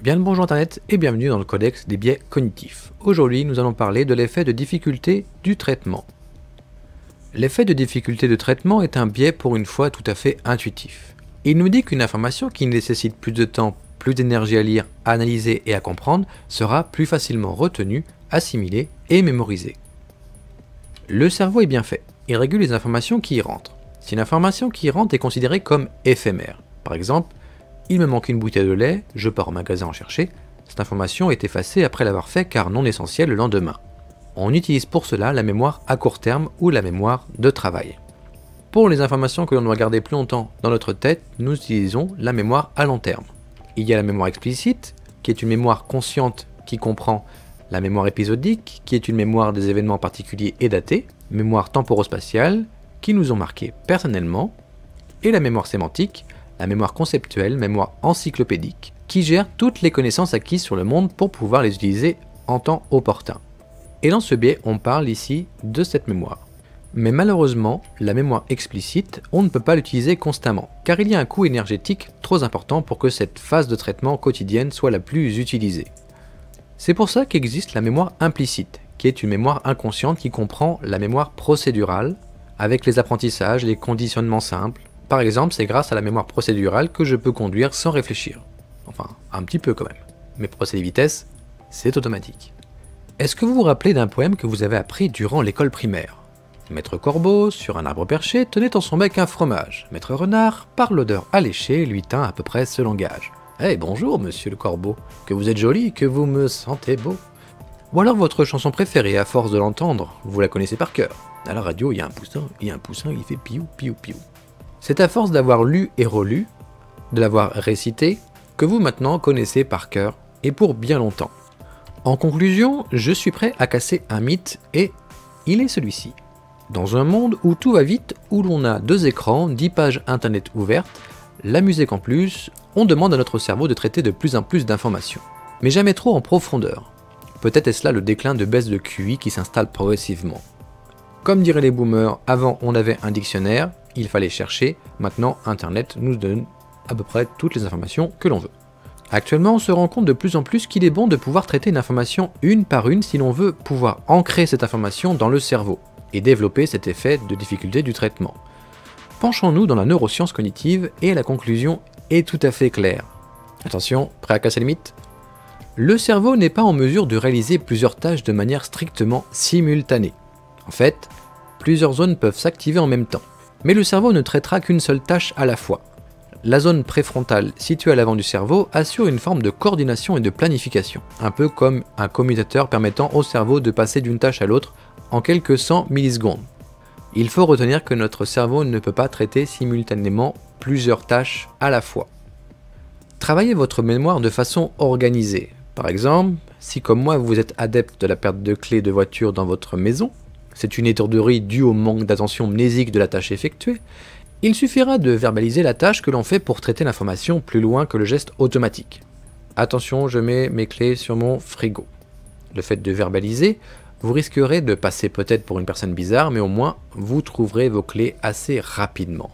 Bien le bonjour internet et bienvenue dans le codex des biais cognitifs. Aujourd'hui nous allons parler de l'effet de difficulté du traitement. L'effet de difficulté de traitement est un biais pour une fois tout à fait intuitif. Il nous dit qu'une information qui nécessite plus de temps, plus d'énergie à lire, à analyser et à comprendre sera plus facilement retenue, assimilée et mémorisée. Le cerveau est bien fait, il régule les informations qui y rentrent. Si une information qui y rentre est considérée comme éphémère, par exemple, il me manque une bouteille de lait, je pars au magasin en chercher, cette information est effacée après l'avoir fait car non essentielle le lendemain. On utilise pour cela la mémoire à court terme ou la mémoire de travail. Pour les informations que l'on doit garder plus longtemps dans notre tête, nous utilisons la mémoire à long terme. Il y a la mémoire explicite, qui est une mémoire consciente qui comprend la mémoire épisodique, qui est une mémoire des événements particuliers et datés, mémoire temporospatiale, qui nous ont marqués personnellement, et la mémoire sémantique, la mémoire conceptuelle, mémoire encyclopédique, qui gère toutes les connaissances acquises sur le monde pour pouvoir les utiliser en temps opportun. Et dans ce biais, on parle ici de cette mémoire. Mais malheureusement, la mémoire explicite, on ne peut pas l'utiliser constamment, car il y a un coût énergétique trop important pour que cette phase de traitement quotidienne soit la plus utilisée. C'est pour ça qu'existe la mémoire implicite, qui est une mémoire inconsciente qui comprend la mémoire procédurale, avec les apprentissages, les conditionnements simples. Par exemple, c'est grâce à la mémoire procédurale que je peux conduire sans réfléchir. Enfin, un petit peu quand même. Mais pour passer les vitesses, c'est automatique. Est-ce que vous vous rappelez d'un poème que vous avez appris durant l'école primaire? Maître Corbeau, sur un arbre perché, tenait dans son bec un fromage. Maître Renard, par l'odeur alléchée, lui tint à peu près ce langage. « Eh bonjour, monsieur le corbeau, que vous êtes joli, que vous me sentez beau. » Ou alors votre chanson préférée, à force de l'entendre, vous la connaissez par cœur. À la radio, il y a un poussin, il fait piou, piou, piou. C'est à force d'avoir lu et relu, de l'avoir récité, que vous maintenant connaissez par cœur, et pour bien longtemps. En conclusion, je suis prêt à casser un mythe, et il est celui-ci. Dans un monde où tout va vite, où l'on a 2 écrans, 10 pages internet ouvertes, la musique en plus, on demande à notre cerveau de traiter de plus en plus d'informations. Mais jamais trop en profondeur. Peut-être est-ce là le déclin de baisse de QI qui s'installe progressivement. Comme diraient les boomers, avant on avait un dictionnaire, il fallait chercher, maintenant internet nous donne à peu près toutes les informations que l'on veut. Actuellement on se rend compte de plus en plus qu'il est bon de pouvoir traiter une information une par une si l'on veut pouvoir ancrer cette information dans le cerveau et développer cet effet de difficulté du traitement. Penchons-nous dans la neuroscience cognitive et la conclusion est tout à fait claire. Attention, prêt à casser les mythes? Le cerveau n'est pas en mesure de réaliser plusieurs tâches de manière strictement simultanée. En fait, plusieurs zones peuvent s'activer en même temps. Mais le cerveau ne traitera qu'une seule tâche à la fois. La zone préfrontale, située à l'avant du cerveau, assure une forme de coordination et de planification, un peu comme un commutateur permettant au cerveau de passer d'une tâche à l'autre en quelques 100 millisecondes. Il faut retenir que notre cerveau ne peut pas traiter simultanément plusieurs tâches à la fois. Travaillez votre mémoire de façon organisée. Par exemple, si comme moi vous êtes adepte de la perte de clés de voiture dans votre maison, c'est une étourderie due au manque d'attention mnésique de la tâche effectuée, il suffira de verbaliser la tâche que l'on fait pour traiter l'information plus loin que le geste automatique. Attention, je mets mes clés sur mon frigo. Le fait de verbaliser, vous risquerez de passer peut-être pour une personne bizarre, mais au moins vous trouverez vos clés assez rapidement.